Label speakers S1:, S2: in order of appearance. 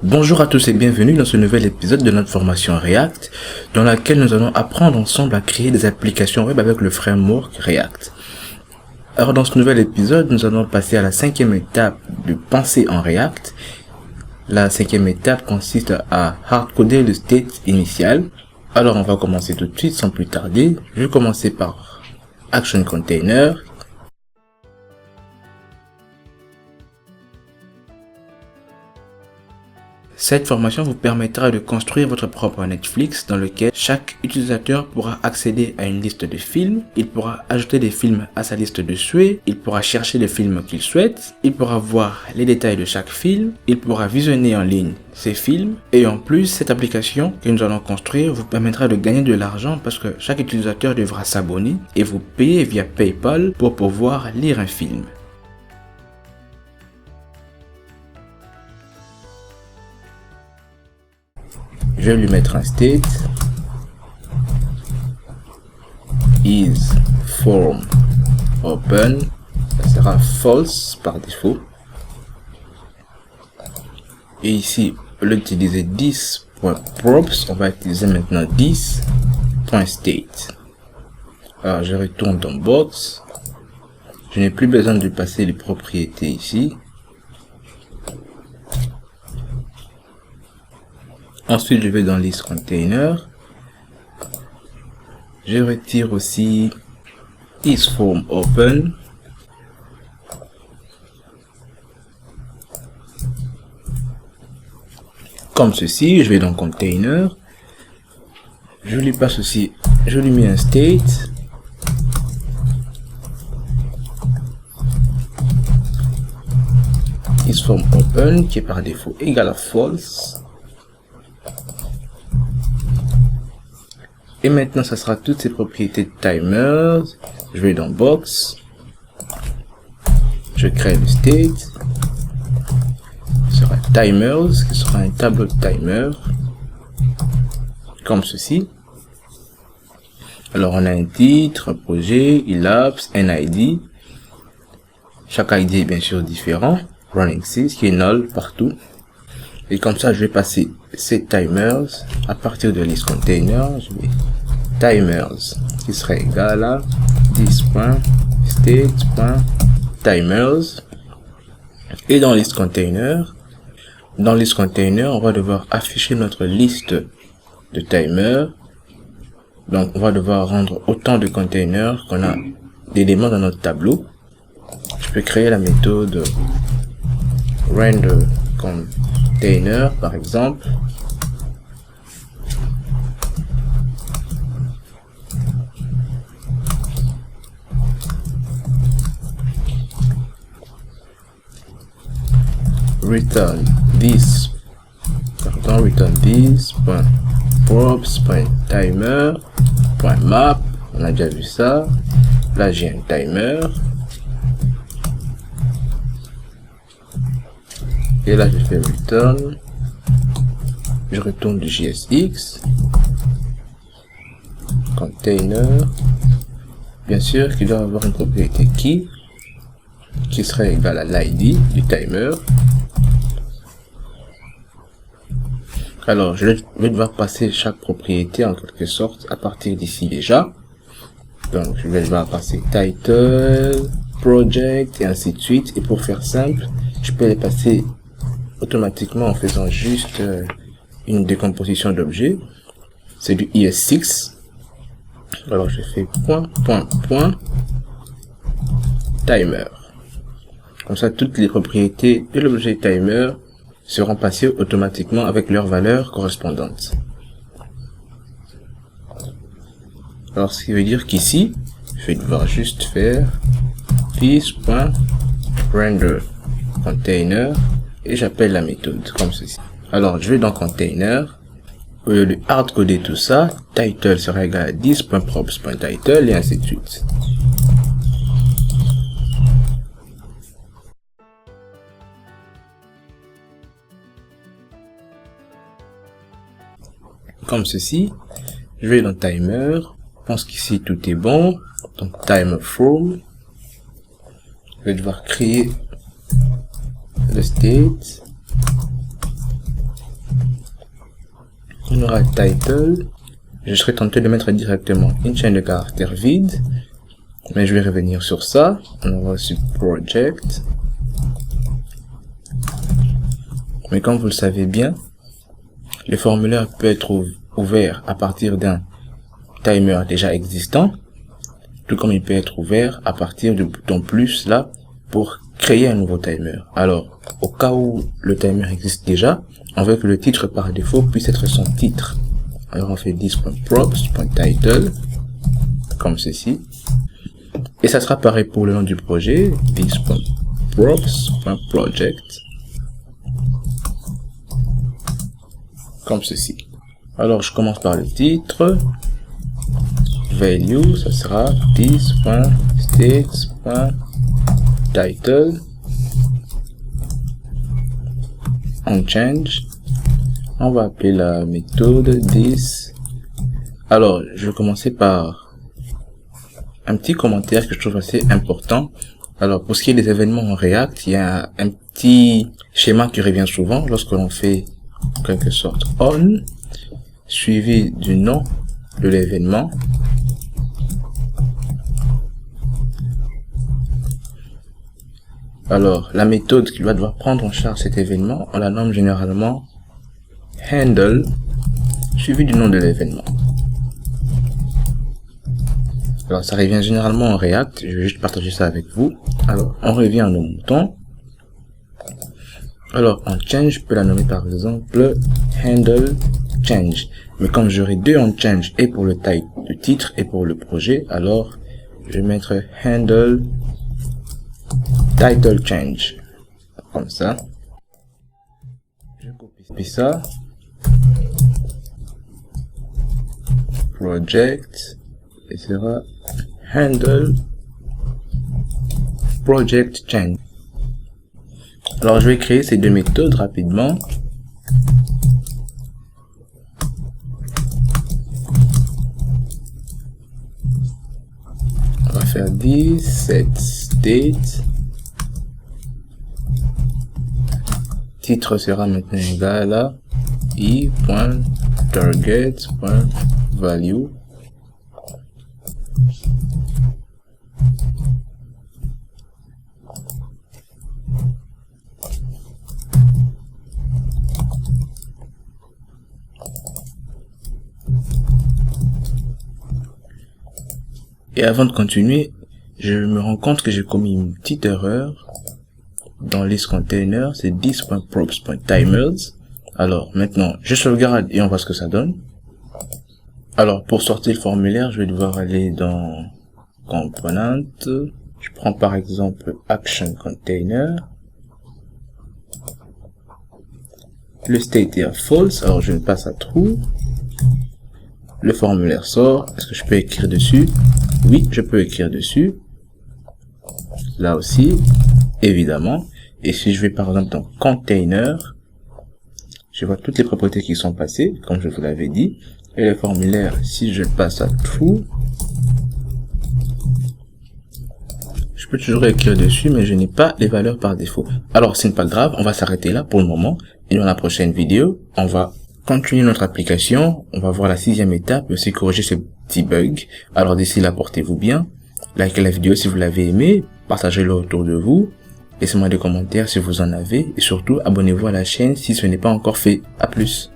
S1: Bonjour à tous et bienvenue dans ce nouvel épisode de notre formation React, dans laquelle nous allons apprendre ensemble à créer des applications web avec le framework React. Alors dans ce nouvel épisode, nous allons passer à la cinquième étape de penser en React. La cinquième étape consiste à hardcoder le state initial. Alors on va commencer tout de suite sans plus tarder. Je vais commencer par Action Container. Cette formation vous permettra de construire votre propre Netflix dans lequel chaque utilisateur pourra accéder à une liste de films, il pourra ajouter des films à sa liste de souhaits, il pourra chercher les films qu'il souhaite, il pourra voir les détails de chaque film, il pourra visionner en ligne ces films et en plus cette application que nous allons construire vous permettra de gagner de l'argent parce que chaque utilisateur devra s'abonner et vous payer via PayPal pour pouvoir lire un film. Je vais lui mettre un state is form open, ça sera false par défaut. Et ici, au lieu d'utiliser 10.props, on va utiliser maintenant 10.state. Alors je retourne dans box, je n'ai plus besoin de passer les propriétés ici. Ensuite, je vais dans list container. Je retire aussi isFormOpen. Comme ceci, je vais dans container. Je lui passe aussi, je lui mets un state. isFormOpen qui est par défaut égal à false. Et maintenant, ça sera toutes ces propriétés de timers. Je vais dans box. Je crée le state. Ce sera timers, qui sera un tableau de timer. Comme ceci. Alors, on a un titre, un projet, elapse, NID. Chaque ID est bien sûr différent. Running 6, qui est null partout. Et comme ça, je vais passer ces timers à partir de list container. Je vais timers qui serait égal à 10.state.timers. Et dans list container, on va devoir afficher notre liste de timers. Donc, on va devoir rendre autant de containers qu'on a d'éléments dans notre tableau. Je peux créer la méthode render container par exemple. Return this .props.timer.map. On a déjà vu ça. Là j'ai un timer. Et là, je fais return. Je retourne du JSX. Container. Bien sûr qu'il doit avoir une propriété key qui serait égale à l'ID du timer. Alors, je vais devoir passer chaque propriété en quelque sorte à partir d'ici déjà. Donc, je vais devoir passer title, project et ainsi de suite. Et pour faire simple, je peux les passer automatiquement en faisant juste une décomposition d'objets. C'est du ES6. Alors je fais point timer. Comme ça, toutes les propriétés de l'objet timer seront passées automatiquement avec leurs valeurs correspondantes. Alors ce qui veut dire qu'ici, je vais devoir juste faire this.render container. Et j'appelle la méthode comme ceci. Alors, je vais dans container. Au lieu de hardcoder tout ça, title sera égal à 10.props.title et ainsi de suite. Comme ceci. Je vais dans timer. Je pense qu'ici tout est bon. Donc, timer from. Je vais devoir créer le state On aura title. Je serais tenté de mettre directement une chaîne de caractères vide, mais je vais revenir sur ça. On aura aussi project. Mais comme vous le savez bien, le formulaire peut être ouvert à partir d'un timer déjà existant, tout comme il peut être ouvert à partir du bouton plus là pour créer un nouveau timer. Alors, au cas où le timer existe déjà, on veut que le titre par défaut puisse être son titre. Alors on fait this.props.title comme ceci. Et ça sera pareil pour le nom du projet, this.props.project comme ceci. Alors je commence par le titre. Value, ça sera this.states.title. On change. On va appeler la méthode this. Alors, je vais commencer par un petit commentaire que je trouve assez important. Alors, pour ce qui est des événements en React, il y a un petit schéma qui revient souvent lorsque l'on fait en quelque sorte on, suivi du nom de l'événement. Alors, la méthode qui va devoir prendre en charge cet événement, on la nomme généralement handle, suivi du nom de l'événement. Alors, ça revient généralement en React. Je vais juste partager ça avec vous. Alors, on revient à nos moutons. Alors, en change, je peux la nommer par exemple handle change. Mais comme j'aurai deux en change et pour le titre et pour le projet, alors je vais mettre handle title change. Comme ça. Je copie ça. Project. Et sera handle project change. Alors je vais créer ces deux méthodes rapidement. On va faire this set state. Titre sera maintenant égal à i.target.value. Et avant de continuer, je me rends compte que j'ai commis une petite erreur dans list container, c'est this.props.timers. Alors maintenant, je sauvegarde et on voit ce que ça donne. Alors pour sortir le formulaire, je vais devoir aller dans Component. Je prends par exemple Action Container. Le state est à false, alors je le passe à true. Le formulaire sort. Est-ce que je peux écrire dessus? Oui, je peux écrire dessus. Là aussi, évidemment. Et si je vais par exemple dans Container, je vois toutes les propriétés qui sont passées, comme je vous l'avais dit. Et le formulaire, si je le passe à true, je peux toujours écrire dessus, mais je n'ai pas les valeurs par défaut. Alors, ce n'est pas grave, on va s'arrêter là pour le moment. Et dans la prochaine vidéo, on va continuer notre application. On va voir la 6e étape, et aussi corriger ce petit bug. Alors d'ici là, portez-vous bien. Likez la vidéo si vous l'avez aimé. Partagez-le autour de vous. Laissez-moi des commentaires si vous en avez. Et surtout, abonnez-vous à la chaîne si ce n'est pas encore fait. À plus.